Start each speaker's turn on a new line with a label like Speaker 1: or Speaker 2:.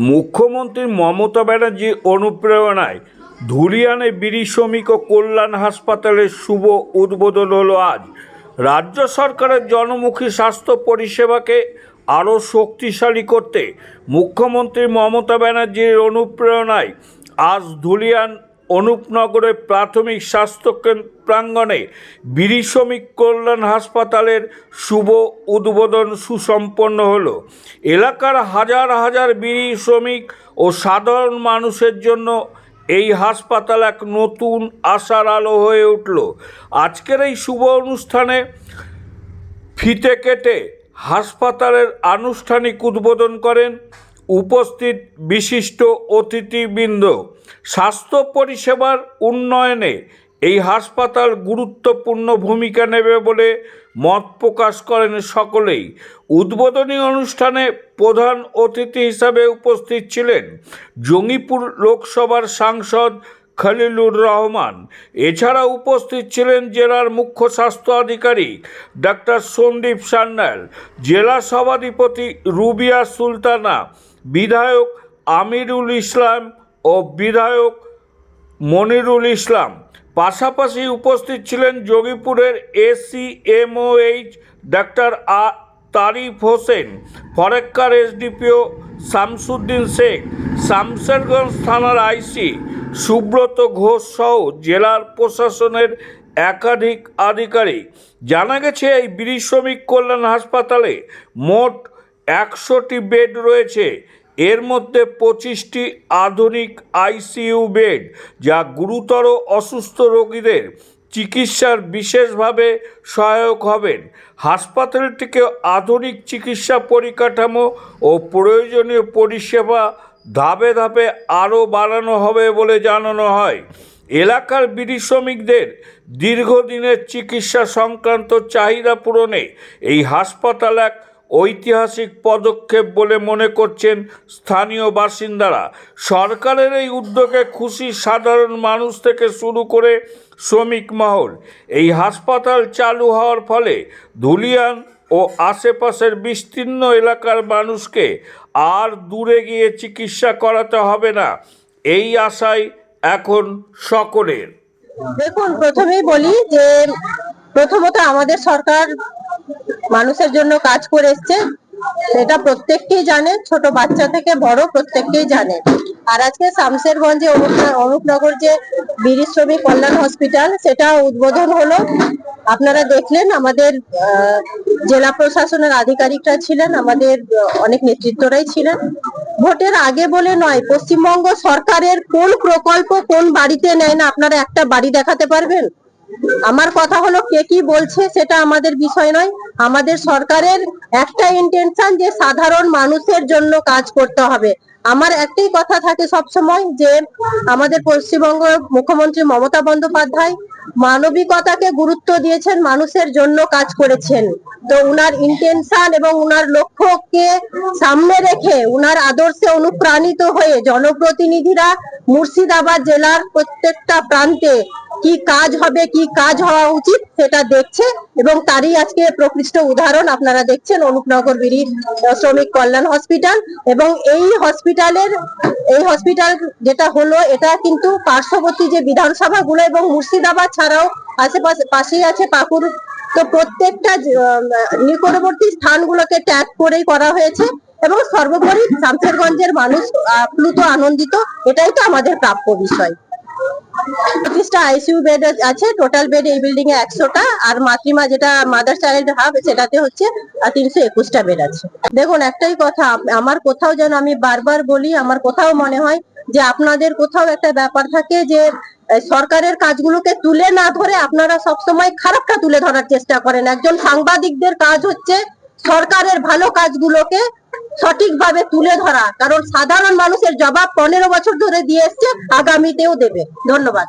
Speaker 1: মুখ্যমন্ত্রী মমতা ব্যানার্জির অনুপ্রেরণায় ধুলিয়ানে বিড়ি শ্রমিক ও কল্যাণ হাসপাতালের শুভ উদ্বোধন হলো আজ। রাজ্য সরকারের জনমুখী স্বাস্থ্য পরিষেবাকে আরও শক্তিশালী করতে মুখ্যমন্ত্রী মমতা ব্যানার্জির অনুপ্রেরণায় আজ ধুলিয়ান অনুপনগরের প্রাথমিক স্বাস্থ্য প্রাঙ্গণে বিড়ি শ্রমিক কল্যাণ হাসপাতালের শুভ উদ্বোধন সুসম্পন্ন হলো। এলাকার হাজার হাজার বিড়ি শ্রমিক ও সাধারণ মানুষের জন্য এই হাসপাতাল এক নতুন আশার আলো হয়ে উঠল। আজকের এই শুভ অনুষ্ঠানে ফিতে কেটে হাসপাতালের আনুষ্ঠানিক উদ্বোধন করেন উপস্থিত বিশিষ্ট অতিথিবৃন্দ। স্বাস্থ্য পরিষেবার উন্নয়নে এই হাসপাতাল গুরুত্বপূর্ণ ভূমিকা নেবে বলে মত প্রকাশ করেন সকলেই। উদ্বোধনী অনুষ্ঠানে প্রধান অতিথি হিসাবে উপস্থিত ছিলেন জঙ্গিপুর লোকসভার সাংসদ খলিলুর রহমান। এছাড়া উপস্থিত ছিলেন জেলার মুখ্য স্বাস্থ্য আধিকারিক ডাক্তার সন্দীপ সান্যাল, জেলা সভাধিপতি রুবিয়া সুলতানা, বিধায়ক আমিরুল ইসলাম ও বিধায়ক মনিরুল ইসলাম। পাশাপাশি উপস্থিত ছিলেন জঙ্গিপুরের এসিএমওএইচ ডাক্তার তারিফ হোসেন, ফরেক্কার এসডিপিও শামসুদ্দিন শেখ, শামশেরগঞ্জ থানার আইসি সুব্রত ঘোষ সহ জেলার প্রশাসনের একাধিক আধিকারিক। জানা গেছে এই বিড়ি শ্রমিক কল্যাণ হাসপাতালে মোট 100টি বেড রয়েছে। এর মধ্যে 25টি আধুনিক আইসিইউ বেড, যা গুরুতর অসুস্থ রোগীদের চিকিৎসার বিশেষভাবে সহায়ক হবেন। হাসপাতালটিকে আধুনিক চিকিৎসা পরিকাঠামো ও প্রয়োজনীয় পরিষেবা ধাপে ধাপে আরও বাড়ানো হবে বলে জানানো হয়। এলাকার বিড়ি শ্রমিকদের দীর্ঘদিনের চিকিৎসা সংক্রান্ত চাহিদা পূরণে এই হাসপাতাল এক ঐতিহাসিক পদক্ষেপ বলে মনে করছেন স্থানীয় বাসিন্দারা। সরকারের এই উদ্যোগে খুশি সাধারণ মানুষ থেকে শুরু করে শ্রমিক মহল। এই হাসপাতাল চালু হওয়ার ফলে ধুলিয়ান ও আশেপাশের বিস্তীর্ণ এলাকার মানুষকে আর দূরে গিয়ে চিকিৎসা করাতে হবে না, এই আশায় এখন সকলের।
Speaker 2: দেখুন, প্রথমেই বলি যে প্রথমত আমাদের সরকার মানুষের জন্য কাজ করে এসছে, সেটা প্রত্যেককেই জানে, ছোট বাচ্চা থেকে বড় প্রত্যেককেই জানে। আর আজকে শামশেরগঞ্জে অনুপনগর যে বিড়ি শ্রমিক কল্যাণ হসপিটাল, সেটা উদ্বোধন হলো। আপনারা দেখলেন আমাদের জেলা প্রশাসনের আধিকারিকরা ছিলেন, আমাদের অনেক নেতৃত্বরাই ছিলেন। ভোটের আগে বলে নয়, পশ্চিমবঙ্গ সরকারের কোন প্রকল্প কোন বাড়িতে নেয় না, আপনারা একটা বাড়ি দেখাতে পারবেন? আমার কথা হলো, কে কি বলছে সেটা আমাদের বিষয় নয়। আমাদের সরকারের একটা ইন্টেনশন যে সাধারণ মানুষের জন্য কাজ করতে হবে। আমার একটাই কথা থাকে সবসময়, যে আমাদের পশ্চিমবঙ্গ মুখ্যমন্ত্রী মমতা বন্দ্যোপাধ্যায় মানবিকতাকে গুরুত্ব দিয়েছেন, মানুষের জন্য কাজ করেছেন। তো উনার ইন্টেনশন এবং উনার লক্ষ্যকে সামনে রেখে, উনার আদর্শে অনুপ্রাণিত হয়ে জনপ্রতিনিধিরা মুর্শিদাবাদ জেলার প্রত্যেকটা প্রান্তে কি কাজ হবে, কি কাজ হওয়া উচিত সেটা দেখছে, এবং তারই আজকে প্রকৃষ্ট উদাহরণ আপনারা দেখছেন অনুপনগর বিড়ি শ্রমিক কল্যাণ হসপিটাল। এবং এই হসপিটাল যেটা হলো, এটা কিন্তু পার্শ্ববর্তী যে বিধানসভা গুলো এবং মুর্শিদাবাদ ছাড়াও আশেপাশে পাশেই আছে পাকুড়, তো প্রত্যেকটা নিকটবর্তী স্থানগুলোকে ট্যাগ করেই করা হয়েছে। এবং সর্বোপরি শামশেরগঞ্জের মানুষ আপ্লুত, আনন্দিত, এটাই তো আমাদের প্রাপ্য বিষয়। 25টা আইসিইউ বেড আছে, টোটাল বেড এই বিল্ডিং এ 100টা, আর মাতৃমা যেটা মাদার চাইল্ড হাব, সেটাতে হচ্ছে 321টা বেড আছে। দেখুন, একটাই কথা, আমার কোথাও যেন, আমি বারবার বলি, আমার কোথাও মনে হয় যে আপনাদের কোথাও একটা ব্যাপার থাকে যে সরকারের কাজগুলোকে তুলে না ধরে আপনারা সবসময় খারাপটা তুলে ধরার চেষ্টা করেন। একজন সাংবাদিকদের কাজ হচ্ছে সরকারের ভালো কাজগুলোকে সঠিকভাবে তুলে ধরা, কারণ সাধারণ মানুষের জবাব 15 বছর ধরে দিয়ে এসছে, আগামীতেও দেবে। ধন্যবাদ।